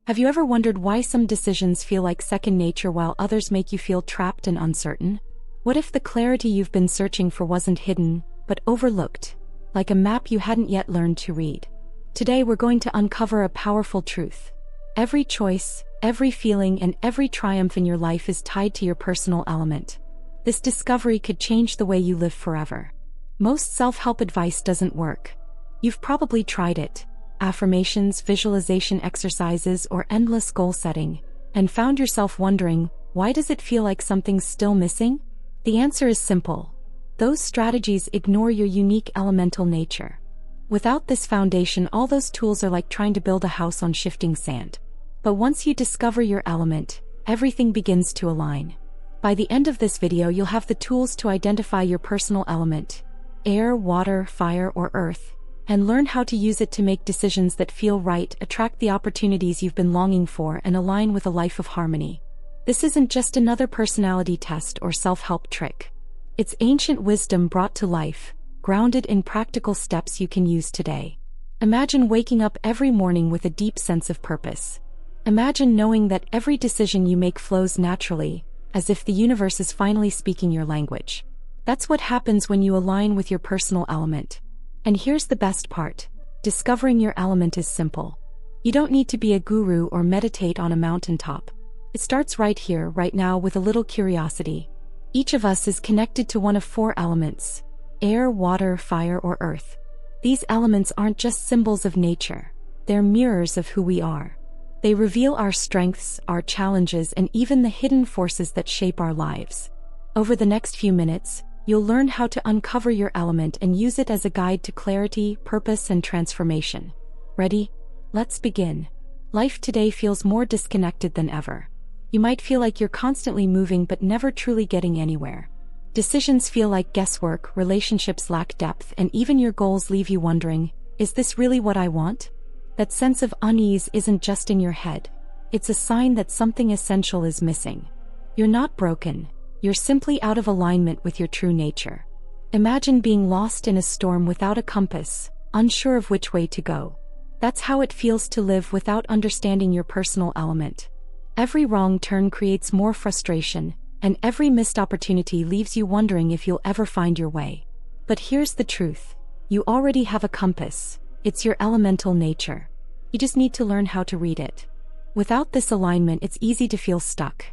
Have you ever wondered why some decisions feel like second nature while others make you feel trapped and uncertain? What if the clarity you've been searching for wasn't hidden, but overlooked, like a map you hadn't yet learned to read? Today we're going to uncover a powerful truth. Every choice, every feeling, and every triumph in your life is tied to your personal element. This discovery could change the way you live forever. Most self-help advice doesn't work. You've probably tried it. Affirmations, visualization exercises, or endless goal setting, and found yourself wondering, why does it feel like something's still missing? The answer is simple. Those strategies ignore your unique elemental nature. Without this foundation, all those tools are like trying to build a house on shifting sand. But once you discover your element, everything begins to align. By the end of this video, you'll have the tools to identify your personal element: air, water, fire, or earth, and learn how to use it to make decisions that feel right, attract the opportunities you've been longing for, and align with a life of harmony. This isn't just another personality test or self-help trick. It's ancient wisdom brought to life, grounded in practical steps you can use today. Imagine waking up every morning with a deep sense of purpose. Imagine knowing that every decision you make flows naturally, as if the universe is finally speaking your language. That's what happens when you align with your personal element. And here's the best part. Discovering your element is simple. You don't need to be a guru or meditate on a mountaintop. It starts right here, right now, with a little curiosity. Each of us is connected to one of four elements: air, water, fire, or earth. These elements aren't just symbols of nature. They're mirrors of who we are. They reveal our strengths, our challenges, and even the hidden forces that shape our lives. Over the next few minutes, you'll learn how to uncover your element and use it as a guide to clarity, purpose, and transformation. Ready? Let's begin. Life today feels more disconnected than ever. You might feel like you're constantly moving but never truly getting anywhere. Decisions feel like guesswork, relationships lack depth, and even your goals leave you wondering, is this really what I want? That sense of unease isn't just in your head. It's a sign that something essential is missing. You're not broken. You're simply out of alignment with your true nature. Imagine being lost in a storm without a compass, unsure of which way to go. That's how it feels to live without understanding your personal element. Every wrong turn creates more frustration, and every missed opportunity leaves you wondering if you'll ever find your way. But here's the truth. You already have a compass. It's your elemental nature. You just need to learn how to read it. Without this alignment, it's easy to feel stuck.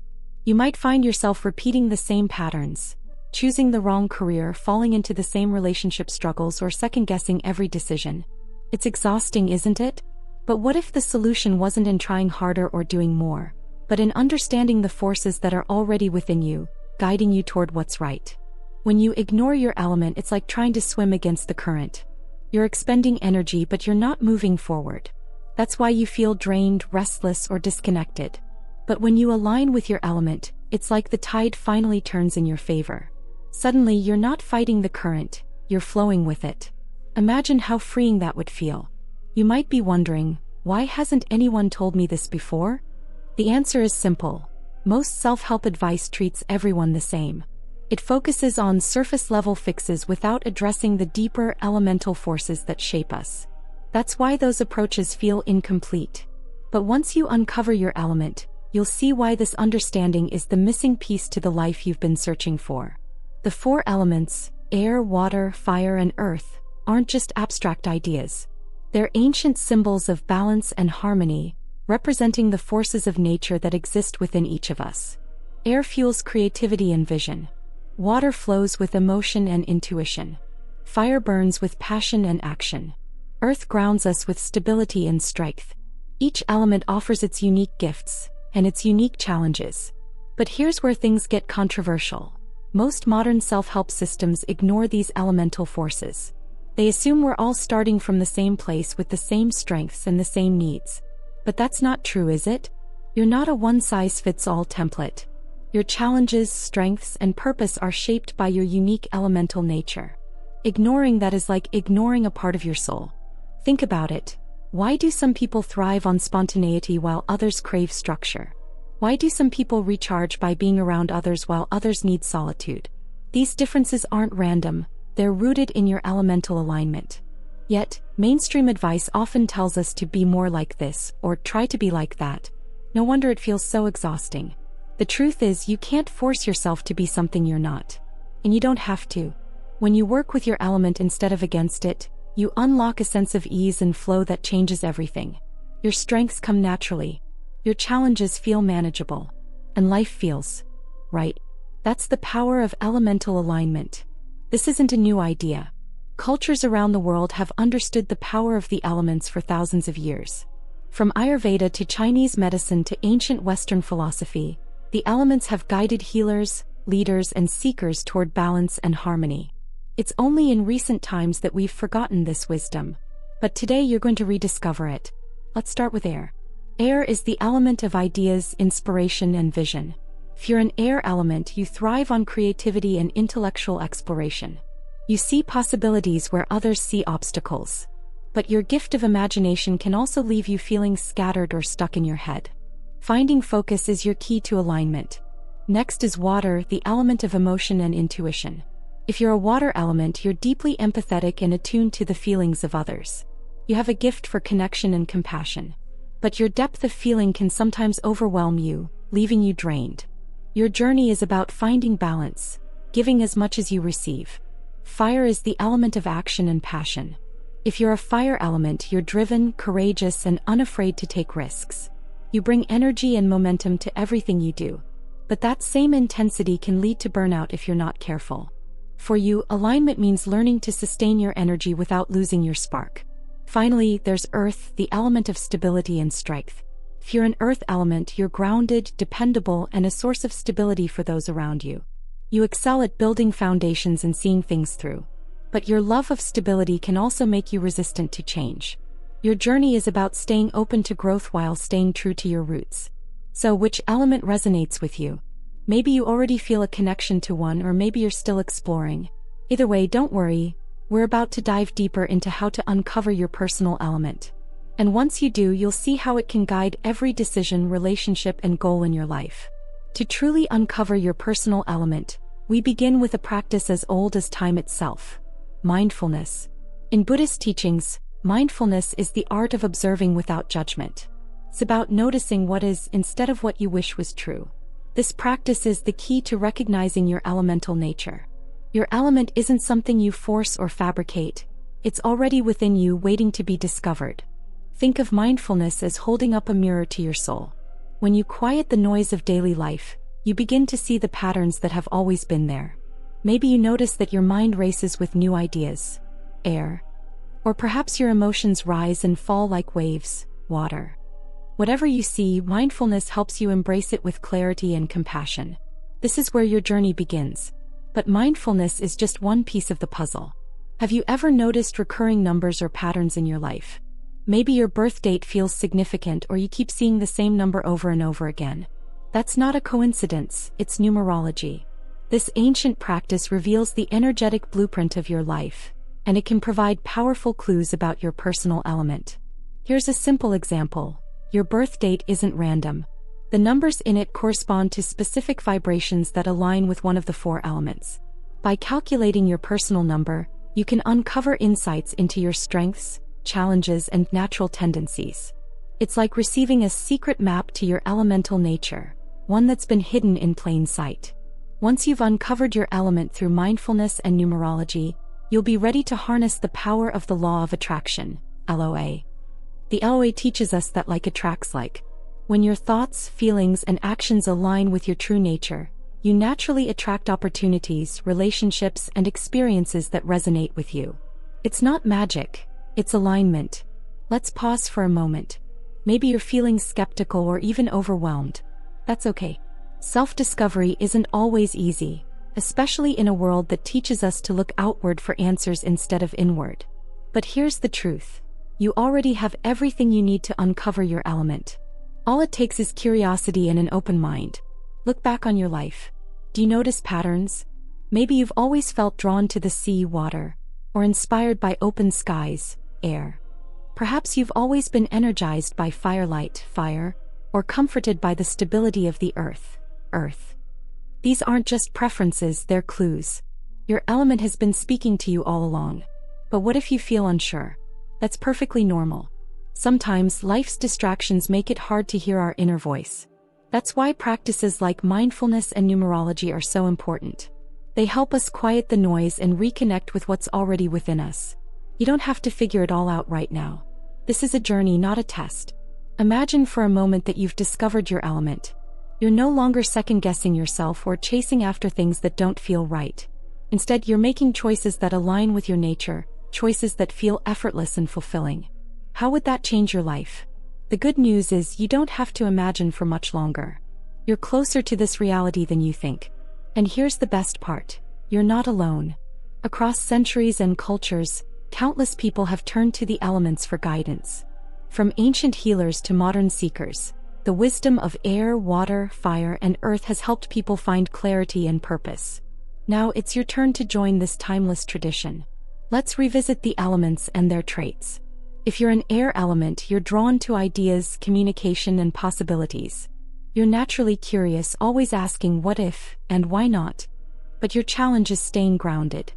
You might find yourself repeating the same patterns, choosing the wrong career, falling into the same relationship struggles, or second-guessing every decision. It's exhausting, isn't it? But what if the solution wasn't in trying harder or doing more, but in understanding the forces that are already within you, guiding you toward what's right? When you ignore your element, it's like trying to swim against the current. You're expending energy, but you're not moving forward. That's why you feel drained, restless, or disconnected. But when you align with your element, it's like the tide finally turns in your favor. Suddenly, you're not fighting the current, you're flowing with it. Imagine how freeing that would feel. You might be wondering, why hasn't anyone told me this before? The answer is simple. Most self-help advice treats everyone the same. It focuses on surface-level fixes without addressing the deeper elemental forces that shape us. That's why those approaches feel incomplete. But once you uncover your element, you'll see why this understanding is the missing piece to the life you've been searching for. The four elements, air, water, fire, and earth, aren't just abstract ideas. They're ancient symbols of balance and harmony, representing the forces of nature that exist within each of us. Air fuels creativity and vision. Water flows with emotion and intuition. Fire burns with passion and action. Earth grounds us with stability and strength. Each element offers its unique gifts and its unique challenges. But here's where things get controversial. Most modern self-help systems ignore these elemental forces. They assume we're all starting from the same place with the same strengths and the same needs. But that's not true, is it? You're not a one-size-fits-all template. Your challenges, strengths, and purpose are shaped by your unique elemental nature. Ignoring that is like ignoring a part of your soul. Think about it. Why do some people thrive on spontaneity while others crave structure? Why do some people recharge by being around others while others need solitude? These differences aren't random, they're rooted in your elemental alignment. Yet, Mainstream advice often tells us to be more like this or try to be like that. No wonder it feels so exhausting. The truth is, you can't force yourself to be something you're not. And you don't have to. When you work with your element instead of against it, you unlock a sense of ease and flow that changes everything. Your strengths come naturally. Your challenges feel manageable. And life feels right. That's the power of elemental alignment. This isn't a new idea. Cultures around the world have understood the power of the elements for thousands of years. From Ayurveda to Chinese medicine to ancient Western philosophy, the elements have guided healers, leaders, and seekers toward balance and harmony. It's only in recent times that we've forgotten this wisdom. But today you're going to rediscover it. Let's start with air. Air is the element of ideas, inspiration, and vision. If you're an air element, you thrive on creativity and intellectual exploration. You see possibilities where others see obstacles. But your gift of imagination can also leave you feeling scattered or stuck in your head. Finding focus is your key to alignment. Next is water, the element of emotion and intuition. If you're a water element, you're deeply empathetic and attuned to the feelings of others. You have a gift for connection and compassion. But your depth of feeling can sometimes overwhelm you, leaving you drained. Your journey is about finding balance, giving as much as you receive. Fire is the element of action and passion. If you're a fire element, you're driven, courageous, and unafraid to take risks. You bring energy and momentum to everything you do. But that same intensity can lead to burnout if you're not careful. For you, alignment means learning to sustain your energy without losing your spark. Finally, there's earth, the element of stability and strength. If you're an earth element, you're grounded, dependable, and a source of stability for those around you. You excel at building foundations and seeing things through. But your love of stability can also make you resistant to change. Your journey is about staying open to growth while staying true to your roots. So which element resonates with you? Maybe you already feel a connection to one, or maybe you're still exploring. Either way, don't worry. We're about to dive deeper into how to uncover your personal element. And once you do, you'll see how it can guide every decision, relationship, and goal in your life. To truly uncover your personal element, we begin with a practice as old as time itself: mindfulness. In Buddhist teachings, mindfulness is the art of observing without judgment. It's about noticing what is instead of what you wish was true. This practice is the key to recognizing your elemental nature. Your element isn't something you force or fabricate. It's already within you, waiting to be discovered. Think of mindfulness as holding up a mirror to your soul. When you quiet the noise of daily life, you begin to see the patterns that have always been there. Maybe you notice that your mind races with new ideas, air. Or perhaps your emotions rise and fall like waves, water. Whatever you see, mindfulness helps you embrace it with clarity and compassion. This is where your journey begins. But mindfulness is just one piece of the puzzle. Have you ever noticed recurring numbers or patterns in your life? Maybe your birth date feels significant, or you keep seeing the same number over and over again. That's not a coincidence, it's numerology. This ancient practice reveals the energetic blueprint of your life, and it can provide powerful clues about your personal element. Here's a simple example. Your birth date isn't random. The numbers in it correspond to specific vibrations that align with one of the four elements. By calculating your personal number, you can uncover insights into your strengths, challenges, and natural tendencies. It's like receiving a secret map to your elemental nature, one that's been hidden in plain sight. Once you've uncovered your element through mindfulness and numerology, you'll be ready to harness the power of the law of attraction, LOA. The LOA teaches us that like attracts like. When your thoughts, feelings, and actions align with your true nature, you naturally attract opportunities, relationships, and experiences that resonate with you. It's not magic, it's alignment. Let's pause for a moment. Maybe you're feeling skeptical or even overwhelmed. That's okay. Self-discovery isn't always easy, especially in a world that teaches us to look outward for answers instead of inward. But here's the truth. You already have everything you need to uncover your element. All it takes is curiosity and an open mind. Look back on your life. Do you notice patterns? Maybe you've always felt drawn to the sea, water, or inspired by open skies, air. Perhaps you've always been energized by firelight, fire, or comforted by the stability of the earth, earth. These aren't just preferences, they're clues. Your element has been speaking to you all along. But what if you feel unsure? That's perfectly normal. Sometimes life's distractions make it hard to hear our inner voice. That's why practices like mindfulness and numerology are so important. They help us quiet the noise and reconnect with what's already within us. You don't have to figure it all out right now. This is a journey, not a test. Imagine for a moment that you've discovered your element. You're no longer second-guessing yourself or chasing after things that don't feel right. Instead, you're making choices that align with your nature, choices that feel effortless and fulfilling. How would that change your life? The good news is you don't have to imagine for much longer. You're closer to this reality than you think. And here's the best part. You're not alone. Across centuries and cultures, countless people have turned to the elements for guidance. From ancient healers to modern seekers, the wisdom of air, water, fire, and earth has helped people find clarity and purpose. Now it's your turn to join this timeless tradition. Let's revisit the elements and their traits. If you're an air element, you're drawn to ideas, communication, and possibilities. You're naturally curious, always asking what if, and why not. But your challenge is staying grounded.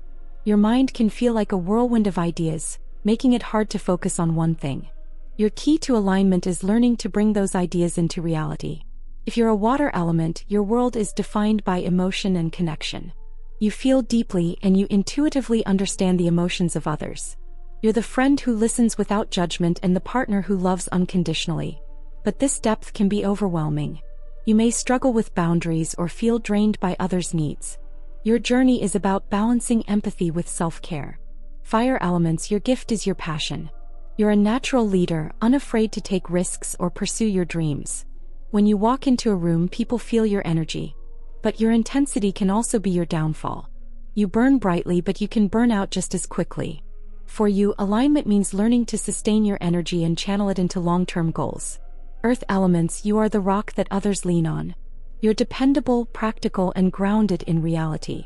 Your mind can feel like a whirlwind of ideas, making it hard to focus on one thing. Your key to alignment is learning to bring those ideas into reality. If you're a water element, your world is defined by emotion and connection. You feel deeply and you intuitively understand the emotions of others. You're the friend who listens without judgment and the partner who loves unconditionally. But this depth can be overwhelming. You may struggle with boundaries or feel drained by others' needs. Your journey is about balancing empathy with self-care. Fire elements, your gift is your passion. You're a natural leader, unafraid to take risks or pursue your dreams. When you walk into a room, people feel your energy. But your intensity can also be your downfall. You burn brightly, but you can burn out just as quickly. For you, alignment means learning to sustain your energy and channel it into long-term goals. Earth elements, you are the rock that others lean on. You're dependable, practical, and grounded in reality.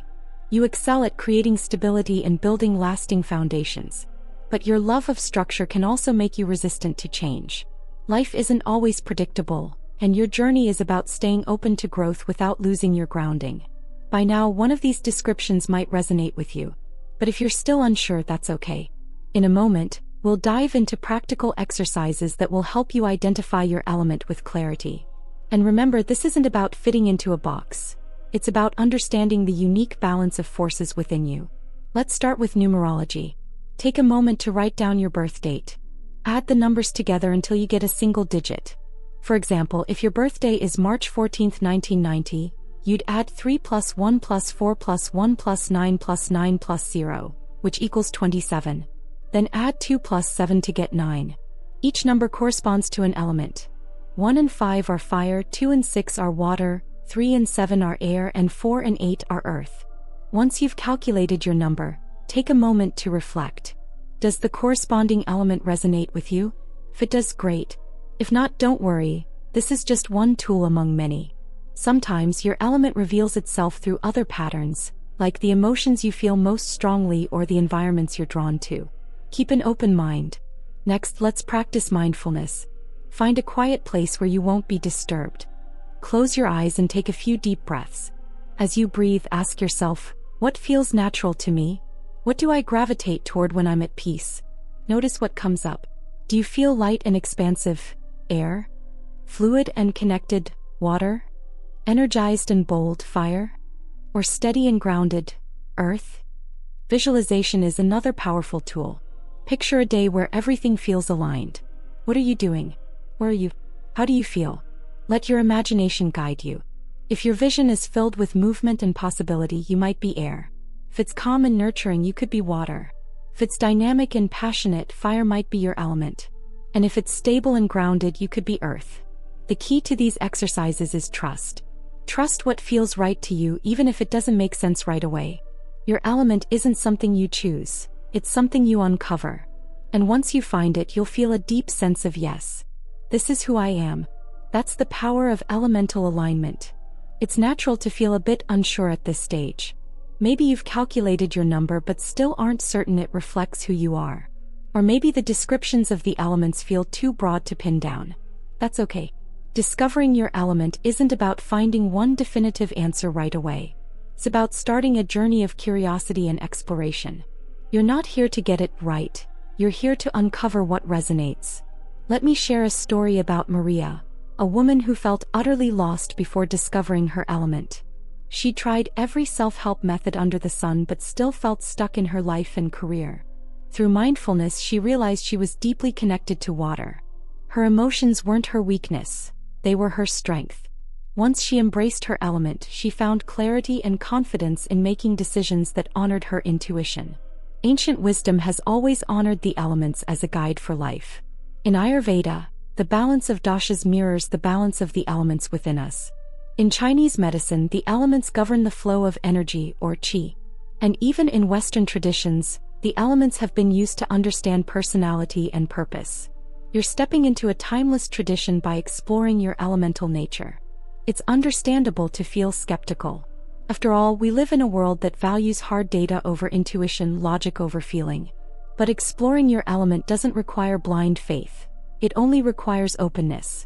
You excel at creating stability and building lasting foundations. But your love of structure can also make you resistant to change. Life isn't always predictable, and your journey is about staying open to growth without losing your grounding. By now, one of these descriptions might resonate with you. But if you're still unsure, that's okay. In a moment, we'll dive into practical exercises that will help you identify your element with clarity. And remember, this isn't about fitting into a box. It's about understanding the unique balance of forces within you. Let's start with numerology. Take a moment to write down your birth date. Add the numbers together until you get a single digit. For example, if your birthday is March 14, 1990, you'd add 3 plus 1 plus 4 plus 1 plus 9 plus 9 plus 0, which equals 27. Then add 2 plus 7 to get 9. Each number corresponds to an element. 1 and 5 are fire, 2 and 6 are water, 3 and 7 are air, and 4 and 8 are earth. Once you've calculated your number, take a moment to reflect. Does the corresponding element resonate with you? If it does, great. If not, don't worry, this is just one tool among many. Sometimes your element reveals itself through other patterns, like the emotions you feel most strongly or the environments you're drawn to. Keep an open mind. Next, let's practice mindfulness. Find a quiet place where you won't be disturbed. Close your eyes and take a few deep breaths. As you breathe, ask yourself, what feels natural to me? What do I gravitate toward when I'm at peace? Notice what comes up. Do you feel light and expansive? Air? Fluid and connected? Water? Energized and bold? Fire? Or steady and grounded? Earth? Visualization is another powerful tool. Picture a day where everything feels aligned. What are you doing? Where are you? How do you feel? Let your imagination guide you. If your vision is filled with movement and possibility, you might be air. If it's calm and nurturing, you could be water. If it's dynamic and passionate, fire might be your element. And if it's stable and grounded, you could be earth. The key to these exercises is trust. Trust what feels right to you, even if it doesn't make sense right away. Your element isn't something you choose, it's something you uncover. And once you find it, you'll feel a deep sense of yes. This is who I am. That's the power of elemental alignment. It's natural to feel a bit unsure at this stage. Maybe you've calculated your number but still aren't certain it reflects who you are. Or maybe the descriptions of the elements feel too broad to pin down. That's okay. Discovering your element isn't about finding one definitive answer right away. It's about starting a journey of curiosity and exploration. You're not here to get it right. You're here to uncover what resonates. Let me share a story about Maria, a woman who felt utterly lost before discovering her element. She tried every self-help method under the sun but still felt stuck in her life and career. Through mindfulness, she realized she was deeply connected to water. Her emotions weren't her weakness, they were her strength. Once she embraced her element, she found clarity and confidence in making decisions that honored her intuition. Ancient wisdom has always honored the elements as a guide for life. In Ayurveda, the balance of doshas mirrors the balance of the elements within us. In Chinese medicine, the elements govern the flow of energy or qi. And even in Western traditions, the elements have been used to understand personality and purpose. You're stepping into a timeless tradition by exploring your elemental nature. It's understandable to feel skeptical. After all, we live in a world that values hard data over intuition, logic over feeling. But exploring your element doesn't require blind faith. It only requires openness.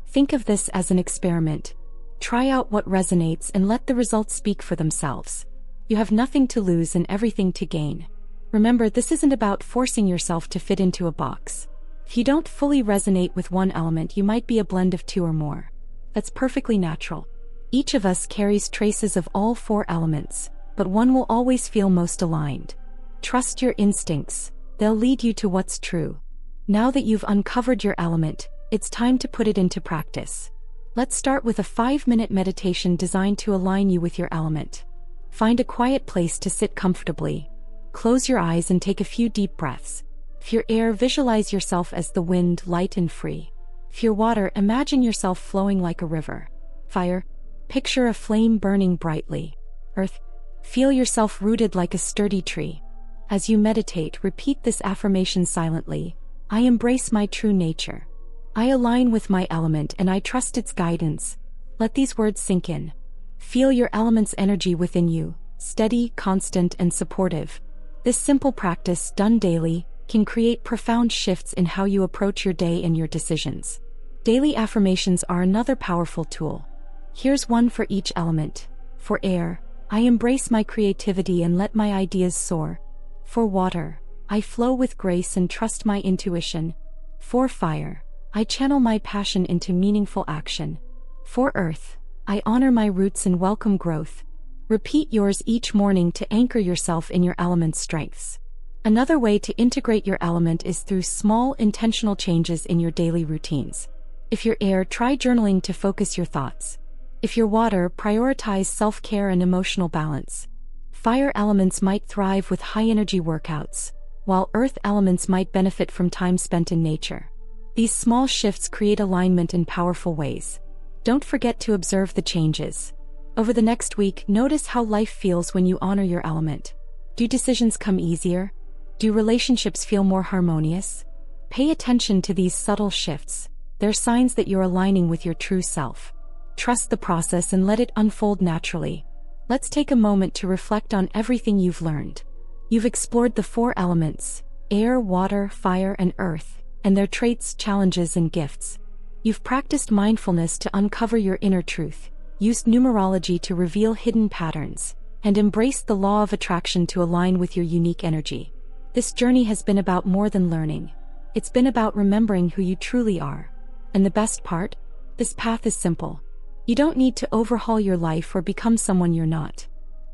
Think of this as an experiment. Try out what resonates and let the results speak for themselves. You have nothing to lose and everything to gain. Remember, this isn't about forcing yourself to fit into a box. If you don't fully resonate with one element, you might be a blend of two or more. That's perfectly natural. Each of us carries traces of all four elements, but one will always feel most aligned. Trust your instincts, they'll lead you to what's true. Now that you've uncovered your element, it's time to put it into practice. Let's start with a 5-minute meditation designed to align you with your element. Find a quiet place to sit comfortably. Close your eyes and take a few deep breaths. If you're air, visualize yourself as the wind, light and free. If you're water, imagine yourself flowing like a river. Fire, picture a flame burning brightly. Earth, feel yourself rooted like a sturdy tree. As you meditate, repeat this affirmation silently. I embrace my true nature. I align with my element and I trust its guidance. Let these words sink in. Feel your element's energy within you, steady, constant, and supportive. This simple practice, done daily, can create profound shifts in how you approach your day and your decisions. Daily affirmations are another powerful tool. Here's one for each element. For air, I embrace my creativity and let my ideas soar. For water, I flow with grace and trust my intuition. For fire, I channel my passion into meaningful action. For earth, I honor my roots and welcome growth. Repeat yours each morning to anchor yourself in your element's strengths. Another way to integrate your element is through small, intentional changes in your daily routines. If you're air, try journaling to focus your thoughts. If you're water, prioritize self-care and emotional balance. Fire elements might thrive with high-energy workouts, while earth elements might benefit from time spent in nature. These small shifts create alignment in powerful ways. Don't forget to observe the changes. Over the next week, notice how life feels when you honor your element. Do decisions come easier? Do relationships feel more harmonious? Pay attention to these subtle shifts. They're signs that you're aligning with your true self. Trust the process and let it unfold naturally. Let's take a moment to reflect on everything you've learned. You've explored the four elements: air, water, fire, and earth, and their traits, challenges, and gifts. You've practiced mindfulness to uncover your inner truth, used numerology to reveal hidden patterns, and embraced the law of attraction to align with your unique energy. This journey has been about more than learning. It's been about remembering who you truly are. And the best part? This path is simple. You don't need to overhaul your life or become someone you're not.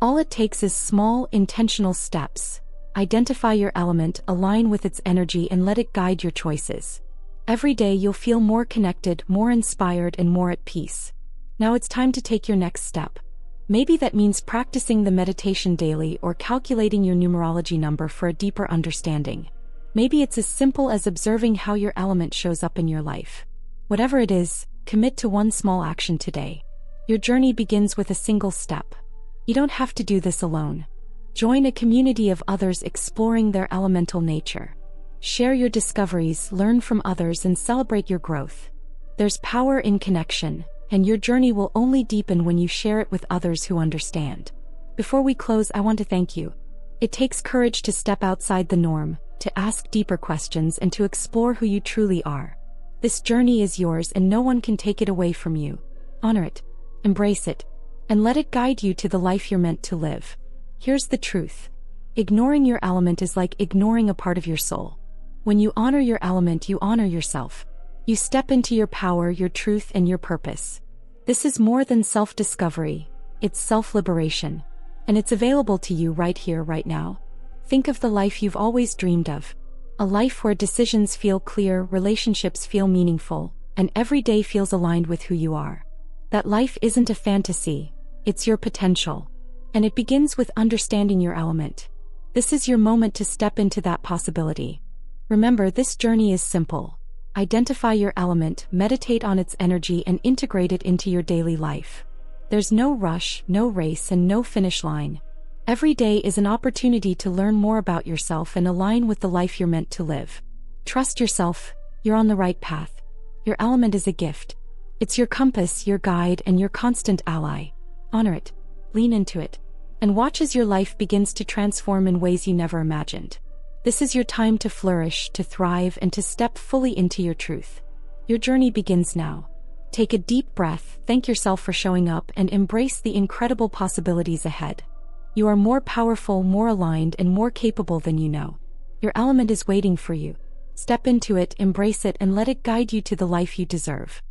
All it takes is small, intentional steps. Identify your element, align with its energy, and let it guide your choices. Every day you'll feel more connected, more inspired, and more at peace. Now it's time to take your next step. Maybe that means practicing the meditation daily or calculating your numerology number for a deeper understanding. Maybe it's as simple as observing how your element shows up in your life. Whatever it is, commit to one small action today. Your journey begins with a single step. You don't have to do this alone. Join a community of others exploring their elemental nature. Share your discoveries, learn from others, and celebrate your growth. There's power in connection, and your journey will only deepen when you share it with others who understand. Before we close, I want to thank you. It takes courage to step outside the norm, to ask deeper questions, and to explore who you truly are. This journey is yours and no one can take it away from you. Honor it, embrace it, and let it guide you to the life you're meant to live. Here's the truth. Ignoring your element is like ignoring a part of your soul. When you honor your element, you honor yourself. You step into your power, your truth, and your purpose. This is more than self-discovery, it's self-liberation. And it's available to you right here, right now. Think of the life you've always dreamed of. A life where decisions feel clear, relationships feel meaningful, and every day feels aligned with who you are. That life isn't a fantasy, it's your potential. And it begins with understanding your element. This is your moment to step into that possibility. Remember, this journey is simple. Identify your element, meditate on its energy, and integrate it into your daily life. There's no rush, no race, and no finish line. Every day is an opportunity to learn more about yourself and align with the life you're meant to live. Trust yourself, you're on the right path. Your element is a gift. It's your compass, your guide, and your constant ally. Honor it, lean into it, and watch as your life begins to transform in ways you never imagined. This is your time to flourish, to thrive, and to step fully into your truth. Your journey begins now. Take a deep breath, thank yourself for showing up, and embrace the incredible possibilities ahead. You are more powerful, more aligned, and more capable than you know. Your element is waiting for you. Step into it, embrace it, and let it guide you to the life you deserve.